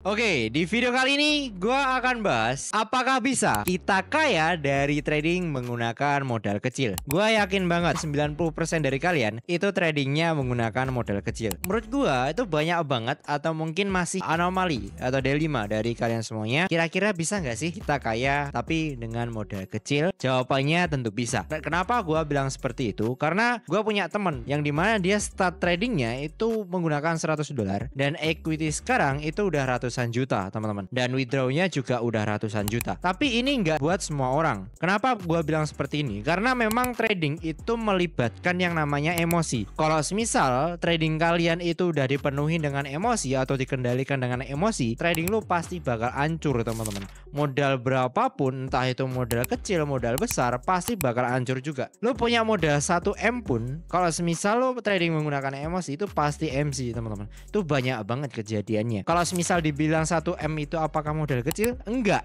Oke, di video kali ini gua akan bahas apakah bisa kita kaya dari trading menggunakan modal kecil. Gua yakin banget 90% dari kalian itu tradingnya menggunakan modal kecil. Menurut gua itu banyak banget atau mungkin masih anomali atau dilema dari kalian semuanya. Kira-kira bisa nggak sih kita kaya tapi dengan modal kecil? Jawabannya tentu bisa. Kenapa gua bilang seperti itu? Karena gua punya temen yang dimana dia start tradingnya itu menggunakan $100 dan equity sekarang itu udah ratusan juta teman-teman, dan withdrawnya juga udah ratusan juta. Tapi ini nggak buat semua orang. Kenapa gua bilang seperti ini? Karena memang trading itu melibatkan yang namanya emosi. Kalau semisal trading kalian itu udah dipenuhi dengan emosi atau dikendalikan dengan emosi, trading lu pasti bakal hancur teman-teman. Modal berapapun, entah itu modal kecil, modal besar, pasti bakal hancur juga. Lu punya modal 1M pun, kalau semisal lu trading menggunakan emosi, itu pasti MC teman-teman. Itu banyak banget kejadiannya. Kalau semisal dibilang 1M itu apakah modal kecil? Enggak.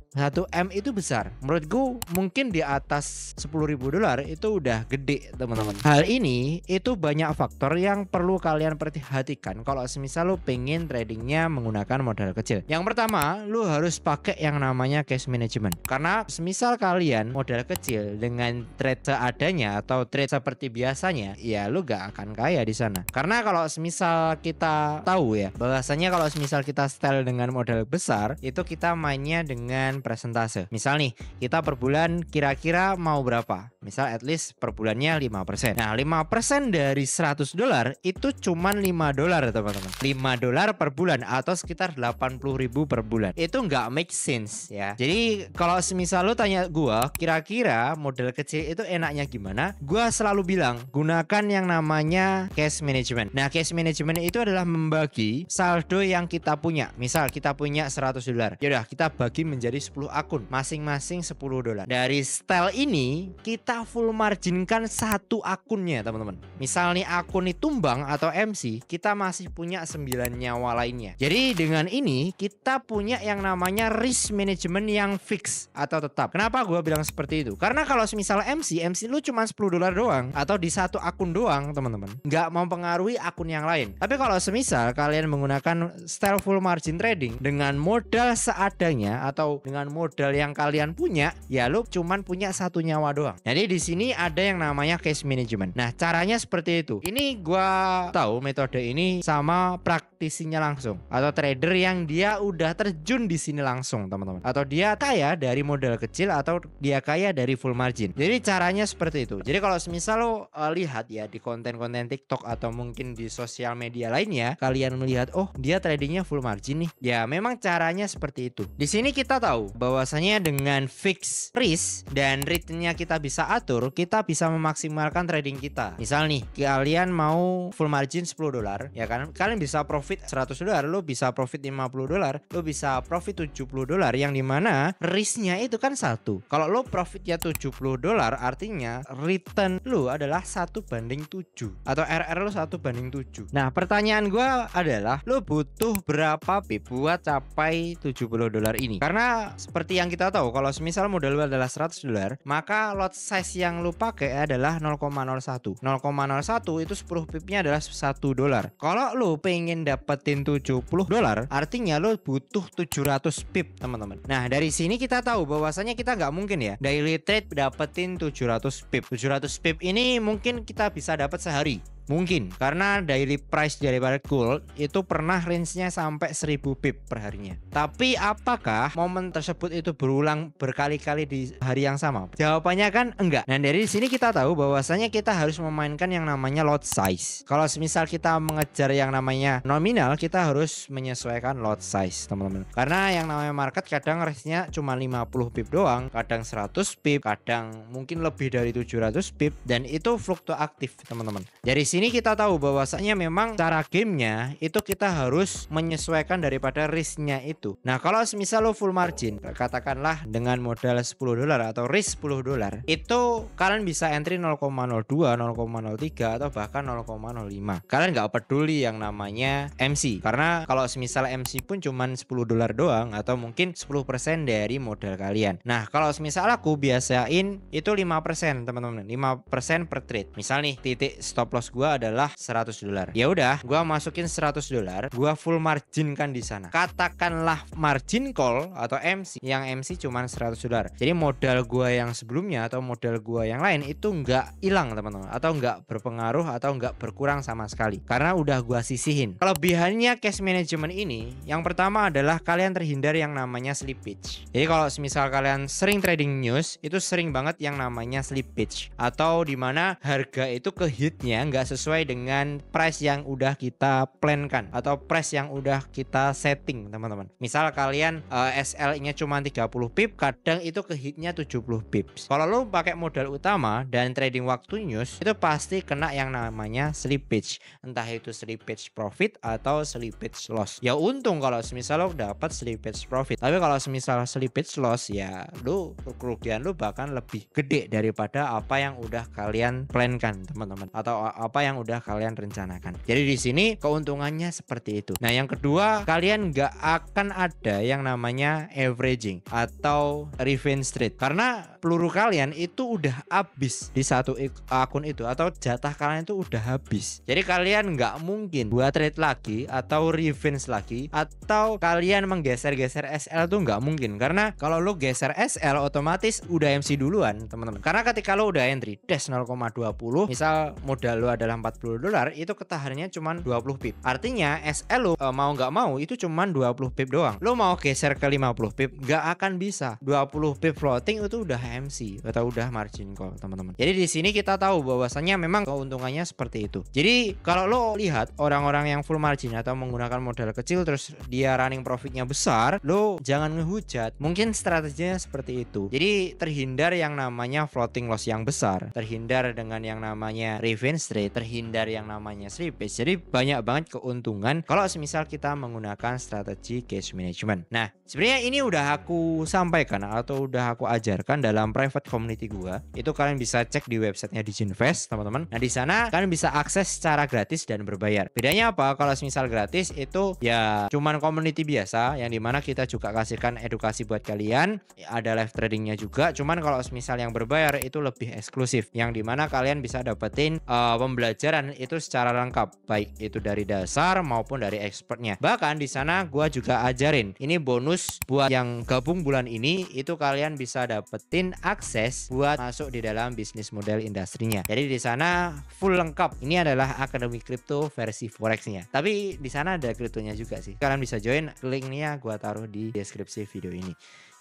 1M itu besar. Menurutku mungkin di atas $10.000 itu udah gede teman-teman. Hal ini itu banyak faktor yang perlu kalian perhatikan kalau semisal lu pengen tradingnya menggunakan modal kecil. Yang pertama, lu harus pakai yang namanya cash management. Karena semisal kalian modal kecil dengan trade seadanya atau trade seperti biasanya, ya lu gak akan kaya di sana. Karena kalau semisal kita tahu ya, bahwasanya kalau semisal kita style dengan modal besar, itu kita mainnya dengan persentase. Misal nih, kita per bulan kira-kira mau berapa? Misal at least per bulannya 5%. Nah, 5% dari $100 itu cuman $5 teman-teman. $5 per bulan atau sekitar 80.000 per bulan. Itu nggak make sense ya. Jadi kalau semisal lu tanya gua, kira-kira modal kecil itu enaknya gimana? Gua selalu bilang, gunakan yang namanya cash management. Nah, cash management itu adalah membagi saldo yang kita punya. Misal kita punya $100. Yaudah, kita bagi menjadi 10 akun, masing-masing $10. Dari style ini kita full marginkan satu akunnya teman-teman. Misal nih akun ini tumbang atau MC, kita masih punya 9 nyawa lainnya. Jadi dengan ini kita punya yang namanya risk management yang fix atau tetap. Kenapa gue bilang seperti itu? Karena kalau misal MC lu cuma $10 doang atau di satu akun doang teman-teman, nggak mempengaruhi akun yang lain. Tapi kalau semisal kalian menggunakan style full margin trading dengan modal seadanya atau dengan modal yang kalian punya, ya lu cuman punya satu nyawa doang. Jadi di sini ada yang namanya cash management. Nah, caranya seperti itu. Ini gua tahu metode ini sama praktisinya langsung atau trader yang dia udah terjun di sini langsung, teman-teman. Atau dia kaya dari modal kecil atau dia kaya dari full margin. Jadi caranya seperti itu. Jadi kalau semisal lo lihat ya di konten-konten TikTok atau mungkin di sosial media lainnya, kalian melihat oh dia tradingnya full margin nih. Ya memang caranya seperti itu. Di sini kita tahu bahwasanya dengan fix risk dan rate-nya kita bisa atur, kita bisa memaksimalkan trading kita. Misal nih, kalian mau full margin $10, ya kan? Kalian bisa profit $100, lo bisa profit $50, lo bisa profit $70, yang dimana risk-nya itu kan satu. Kalau lo profitnya $70, artinya return lo adalah 1:7 atau RR lo 1:7. Nah, pertanyaan gue adalah lo butuh berapa pip buat capai $70 ini? Karena seperti yang kita tahu, kalau semisal modal lu adalah $100, maka lot size yang lu pakai adalah 0,01. 0,01 itu 10 pipnya adalah $1. Kalau lu pengen dapetin $70, artinya lu butuh 700 pip, teman-teman. Nah, dari sini kita tahu bahwasanya kita nggak mungkin ya daily trade dapetin 700 pip. 700 pip ini mungkin kita bisa dapat sehari. Mungkin karena daily price daripada gold itu pernah range-nya sampai 1000 pip per harinya. Tapi apakah momen tersebut itu berulang berkali-kali di hari yang sama? Jawabannya kan enggak. Nah, dari sini kita tahu bahwasanya kita harus memainkan yang namanya lot size. Kalau semisal kita mengejar yang namanya nominal, kita harus menyesuaikan lot size, teman-teman. Karena yang namanya market kadang range-nya cuma 50 pip doang, kadang 100 pip, kadang mungkin lebih dari 700 pip, dan itu fluktuatif, teman-teman. Dari sini kita tahu bahwasanya memang cara gamenya itu kita harus menyesuaikan daripada risknya itu. Nah, kalau semisal lo full margin, katakanlah dengan modal $10 atau risk $10, itu kalian bisa entry 0,02, 0,03 atau bahkan 0,05. Kalian nggak peduli yang namanya MC, karena kalau semisal MC pun cuman $10 doang atau mungkin 10% dari modal kalian. Nah, kalau semisal aku biasain itu 5%, teman-teman. 5% per trade. Misal nih, titik stop loss gua gua adalah $100. Ya udah, gua masukin $100, gua full margin kan di sana. Katakanlah margin call atau MC, yang MC cuman $100. Jadi modal gua yang sebelumnya atau modal gua yang lain itu nggak hilang teman-teman, atau nggak berpengaruh atau nggak berkurang sama sekali karena udah gua sisihin. Kelebihannya cash management ini, yang pertama adalah kalian terhindar yang namanya slippage. Jadi kalau misal kalian sering trading news, itu sering banget yang namanya slippage, atau dimana harga itu ke hitnya nggak sesuai dengan price yang udah kita plankan atau price yang udah kita setting teman-teman. Misal kalian SL-nya cuma 30 pip, kadang itu ke hitnya 70 pips. Kalau lo pakai modal utama dan trading waktu news, itu pasti kena yang namanya slippage, entah itu slippage profit atau slippage loss. Ya untung kalau semisal lo dapat slippage profit, tapi kalau semisal slippage loss, ya lo kerugian lo bahkan lebih gede daripada apa yang udah kalian plankan teman-teman, atau apa yang udah kalian rencanakan. Jadi di sini keuntungannya seperti itu. Nah yang kedua, kalian nggak akan ada yang namanya averaging atau revenge trade, karena peluru kalian itu udah habis di satu akun itu, atau jatah kalian itu udah habis. Jadi kalian nggak mungkin buat trade lagi atau revenge lagi, atau kalian menggeser-geser SL tuh nggak mungkin, karena kalau lo geser SL otomatis udah MC duluan teman-teman. Karena ketika lo udah entry dash 0,20, misal modal lo adalah $40, itu ketahanannya cuma 20 pip. Artinya SL lo mau nggak mau itu cuma 20 pip doang. Lo mau geser ke 50 pip nggak akan bisa. 20 pip floating itu udah MC atau udah margin call teman-teman. Jadi di sini kita tahu bahwasannya memang keuntungannya seperti itu. Jadi kalau lo lihat orang-orang yang full margin atau menggunakan modal kecil terus dia running profitnya besar, lo jangan ngehujat. Mungkin strateginya seperti itu. Jadi terhindar yang namanya floating loss yang besar, terhindar dengan yang namanya revenge trade, terhindar yang namanya slippage. Jadi banyak banget keuntungan kalau semisal kita menggunakan strategi cash management. Nah, sebenarnya ini udah aku sampaikan atau udah aku ajarkan dalam private community gua. Itu kalian bisa cek di websitenya Diginvest, teman-teman. Nah, di sana kalian bisa akses secara gratis dan berbayar. Bedanya apa? Kalau misal gratis itu ya cuman community biasa yang dimana kita juga kasihkan edukasi buat kalian. Ada live tradingnya juga. Cuman kalau misal yang berbayar itu lebih eksklusif, yang dimana kalian bisa dapetin pembelajaran itu secara lengkap, baik itu dari dasar maupun dari expertnya. Bahkan di sana gua juga ajarin. Ini bonus buat yang gabung bulan ini, itu kalian bisa dapetin akses buat masuk di dalam bisnis model industrinya. Jadi di sana full lengkap. Ini adalah akademi kripto versi forex-nya. Tapi di sana ada kriptonya juga sih. Kalian bisa join, linknya gua taruh di deskripsi video ini.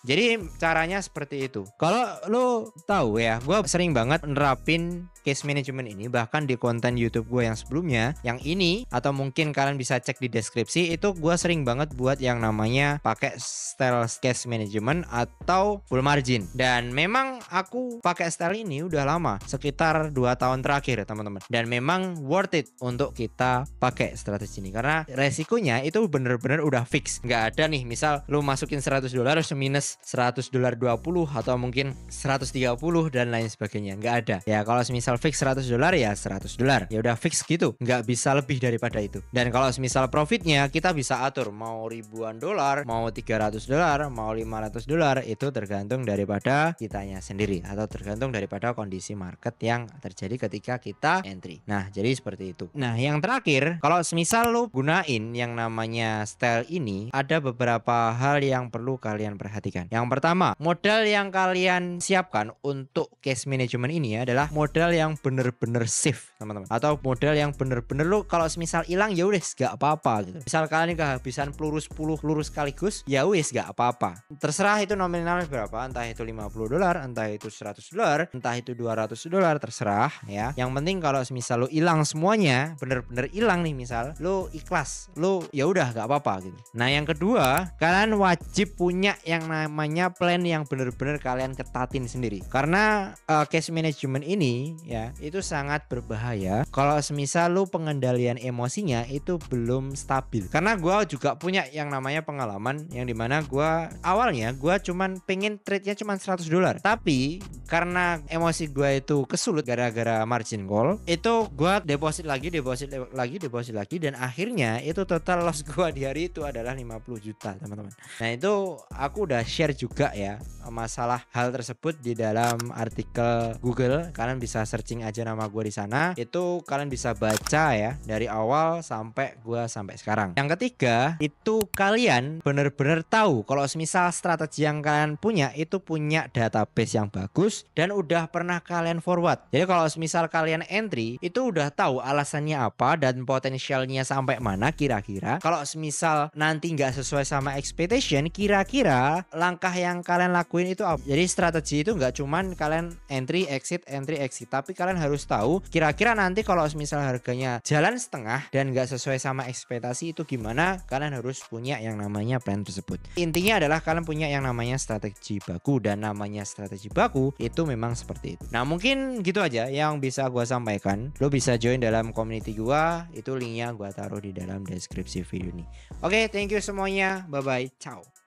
Jadi caranya seperti itu. Kalau lo tahu ya, gue sering banget nerapin cash management ini bahkan di konten YouTube gue yang sebelumnya, yang ini atau mungkin kalian bisa cek di deskripsi, itu gue sering banget buat yang namanya pakai style cash management atau full margin. Dan memang aku pakai style ini udah lama, sekitar 2 tahun terakhir teman-teman. Dan memang worth it untuk kita pakai strategi ini karena resikonya itu bener-bener udah fix. Nggak ada nih misal lo masukin $100 minus $100 20 atau mungkin 130 dan lain sebagainya. Nggak ada. Ya kalau misal fix $100 ya $100. Ya udah fix gitu. Nggak bisa lebih daripada itu. Dan kalau misal profitnya kita bisa atur mau ribuan dolar, mau $300, mau $500, itu tergantung daripada kitanya sendiri atau tergantung daripada kondisi market yang terjadi ketika kita entry. Nah, jadi seperti itu. Nah, yang terakhir, kalau misal lo gunain yang namanya style ini, ada beberapa hal yang perlu kalian perhatikan. Yang pertama, modal yang kalian siapkan untuk cash management ini adalah modal yang bener-bener safe, teman-teman. Atau modal yang bener-bener lo kalau misal hilang ya udah gak apa-apa gitu. Misal kalian kehabisan peluru 10 peluru sekaligus, ya wes gak apa-apa. Terserah itu nominalnya berapa, entah itu $50, entah itu $100, entah itu $200, terserah ya. Yang penting kalau misal lo hilang semuanya, bener-bener hilang nih misal, lo ikhlas, lo ya udah gak apa-apa gitu. Nah, yang kedua, kalian wajib punya yang namanya plan yang benar-benar kalian ketatin sendiri. Karena cash management ini ya itu sangat berbahaya kalau semisal lu pengendalian emosinya itu belum stabil. Karena gue juga punya yang namanya pengalaman yang dimana gue awalnya gue cuman pengen trade-nya cuman $100, tapi karena emosi gue itu kesulut gara-gara margin call, itu gue deposit lagi dan akhirnya itu total loss gue di hari itu adalah 50 juta teman-teman. Nah, itu aku udah share juga ya masalah hal tersebut di dalam artikel Google. Kalian bisa searching aja nama gue di sana. Itu kalian bisa baca ya dari awal sampai gue sampai sekarang. Yang ketiga, itu kalian bener-bener tahu kalau semisal strategi yang kalian punya itu punya database yang bagus dan udah pernah kalian forward. Jadi kalau semisal kalian entry itu udah tahu alasannya apa dan potensialnya sampai mana kira-kira. Kalau semisal nanti nggak sesuai sama expectation, kira-kira langkah yang kalian lakuin itu apa? Jadi strategi itu nggak cuman kalian entry exit, tapi kalian harus tahu kira-kira nanti kalau misal harganya jalan setengah dan nggak sesuai sama ekspektasi itu gimana. Kalian harus punya yang namanya plan tersebut. Intinya adalah kalian punya yang namanya strategi baku, dan namanya strategi baku itu memang seperti itu. Nah mungkin gitu aja yang bisa gua sampaikan. Lo bisa join dalam community gua, itu linknya gua taruh di dalam deskripsi video ini. Oke, thank you semuanya, bye bye, ciao.